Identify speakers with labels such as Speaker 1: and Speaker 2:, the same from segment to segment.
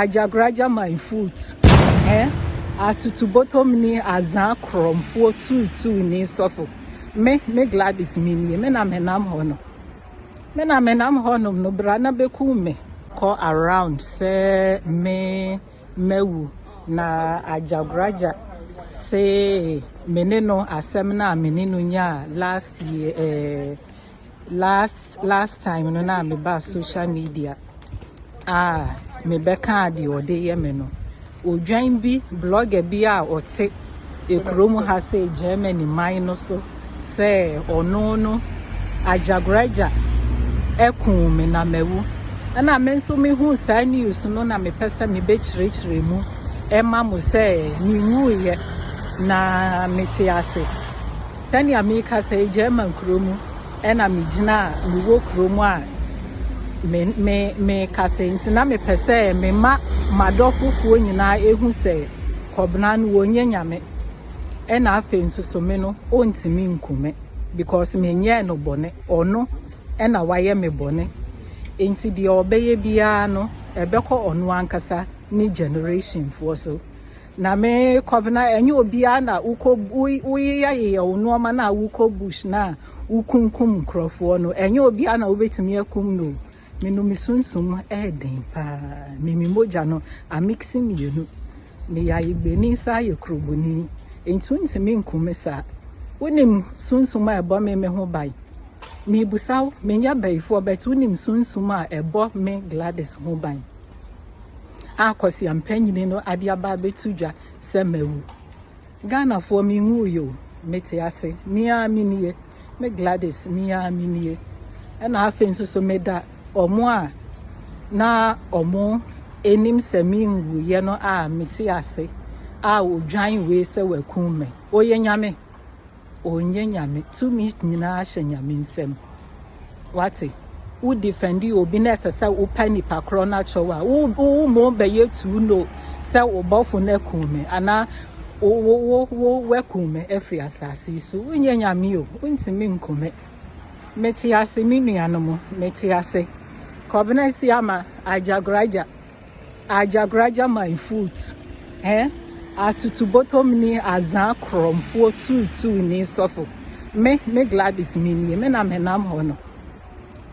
Speaker 1: Ajagurajah my foot. Atutu bottom ni azan krom for two ni sofo. Me Gladys mini me na menam hono. Me na menam hono no brana beku me. Call around say me mewu na Ajagurajah say meneno asem na menino nya last year last time no na me ba social media. Me beka di ode ye me no. Odwan bi blogger bi a ote ekrom ha say Germany man no so say ono no Ajagurajah ekun me na mewu na me nso me hu sa news no na me pesa me be chire mu ema mo say ni wuye na meti ase sani America say German kromu na me gina me wo kromu a me kase ntina me pese me ma madofufuo nyina ehu se kobna no wonye nyame na afa nsuso me no ontimi nkume because me nye no bone ono na waye me bone enti de obeye bia no ebekọ ono ankasa ni generation for so na me kobna enye obia na uyi yaye ono ma na uko bush na ukunkum krofo no enye obia na obetimi akum no minu misunsum den pa mimi moja no a mixing you me ya igbeni sa ye kroboni entu ntimi nkume sa wonim sunsum a ebo me ho bai mi busaw me nya baifo bet wonim sunsum a ebo me Gladys ho bai akosi ampanyini no ade aba betudwa se mawu Ghana fo mi hu yo mete ase mi a minie me Gladys mi a minie na afenso so meda omo a na omo enim semi nwuye no a meti ase a odwan we se wakun me oye nyame onye nyame to me nyina hye nyame nsem wate wo defendi obi na sese wo pani pakro na chowa wo mo be yetu no se wo bofo na kun me ana wo wakun me efri asase so onye nyame o ntimi nkume meti ase mi nuanom meti ase Kobna siama Ajagurajah my foot. Atutu bottom ni azan krom for two ni sofo. Me Gladys mini me na menam hono.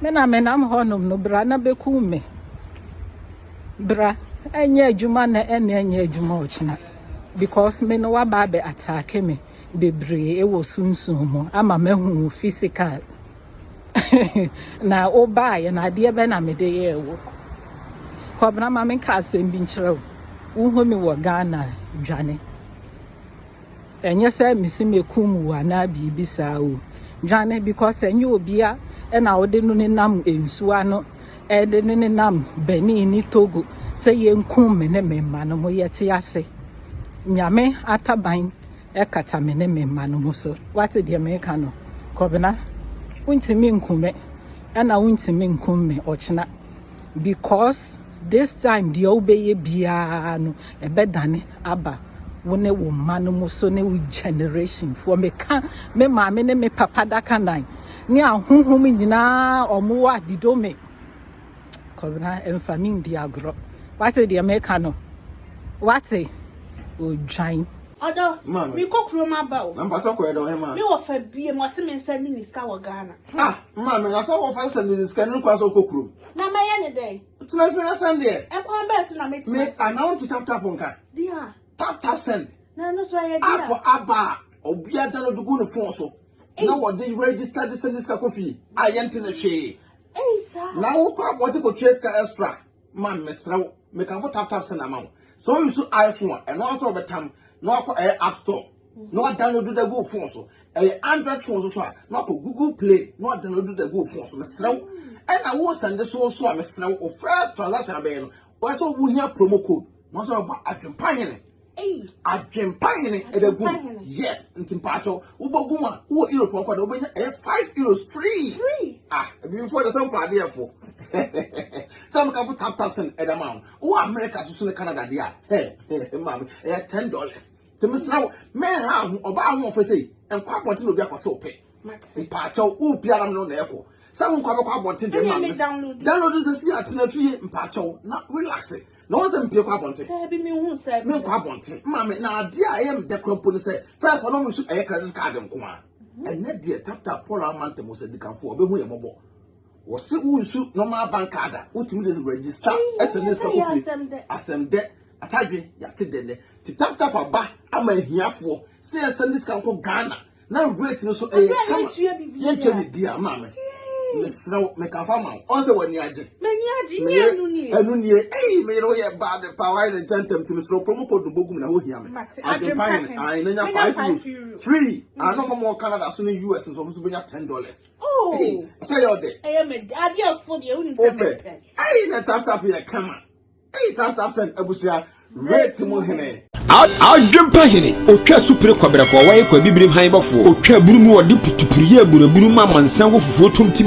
Speaker 1: Me na menam hono no bra na beku me. Bra enye adwuma na enye adwuma ochina. Because me no waba be attack me bebre e wo sunsun mo ama mehu physical. Na obaye na ade be na mede ye wo kobna ma men ka asem bi nkyerɛ wo hu mi wo Ghana dwane enye se misimekum wo na bibi saa wo dwane because enye obia na wode no ne nam ensuwa no de ne nam Benin ni Togo se ye nkum me ne memma no mo yete ase nyame ataban kata me ne memma no mo so wate de me ka no kobna untimi nkume ana untimi nkume ochina because this time the obeye bia no ebedane aba wone wo manu muso ne wo generation for me ka me maame ne me papa daka nan ni ahunhum nyina omo adido me kobna emfami ndi agro wate de me ka no wate odwan
Speaker 2: Odo, mi kokro ma ba o.
Speaker 3: Na pato ko edo he ma.
Speaker 2: Mi wo fa bie mo se me send ni ska wo Ghana.
Speaker 3: Ma me na so wo fa send ni ska ni kwa so kokro.
Speaker 2: Na ma ye ne dey.
Speaker 3: Tuna fi send there.
Speaker 2: E kwa bet na me.
Speaker 3: Me announce tap nka.
Speaker 2: Dia.
Speaker 3: Tap send.
Speaker 2: Na no so ye dia.
Speaker 3: Apo aba obia da no dugu no phone so. Na wo dey register the send ska kofi. Ayente na hwe.
Speaker 2: Sir.
Speaker 3: Na wo kwa bo te ko ska extra. Ma me srew. Me kan for tap send amount. So you so iPhone and also betam no app store no download the go phone so Android phone so no Google Play no download the go phone so mesrew and I will send this so mesrew o first transaction be no we so we hear promo code no so ba adwempahene adwempahene e da go yes ntimpacho wo bogu a wo Europe kwa da wo benya €5 free before the some party for some can put tap send at amount wo America so Canada dia mama $10 to miss now man how oba ho for say en kwa ponti no bia kwa so pe mpacho wo biara no na eko Some come up wanting the download the sea at Nafi and Pacho, not relax it. No one's pick up on it. Me wanting, Mammy, now, dear, I am the company say, first one almost a credit card and come. And that dear tap Polar Mountain was a decaf for a mobile. Was it who shoot no more bank card, which means register as a list of assem debt. I tell you, to tap a back, I'm in here for, say a Sunday can call Ghana. Now, rating so a come, you dear mamma. Miss Row, make a farmer, also when you are and made all your bad power and attempt to Miss Row promo code the book in the whole yam. I know 5 free. I know more Canada as soon as US is almost $10. Oh, say all day. I am a daddy for the only open. I ain't a tap here, come on. Hey, tap send Abusia, red to Mohene.
Speaker 4: Adwenepahene otwa supre kwabra fo wa ye kwa bibrim han bafo otwa burumu odi putupurie buraburu ma mansan wo fufuo tumti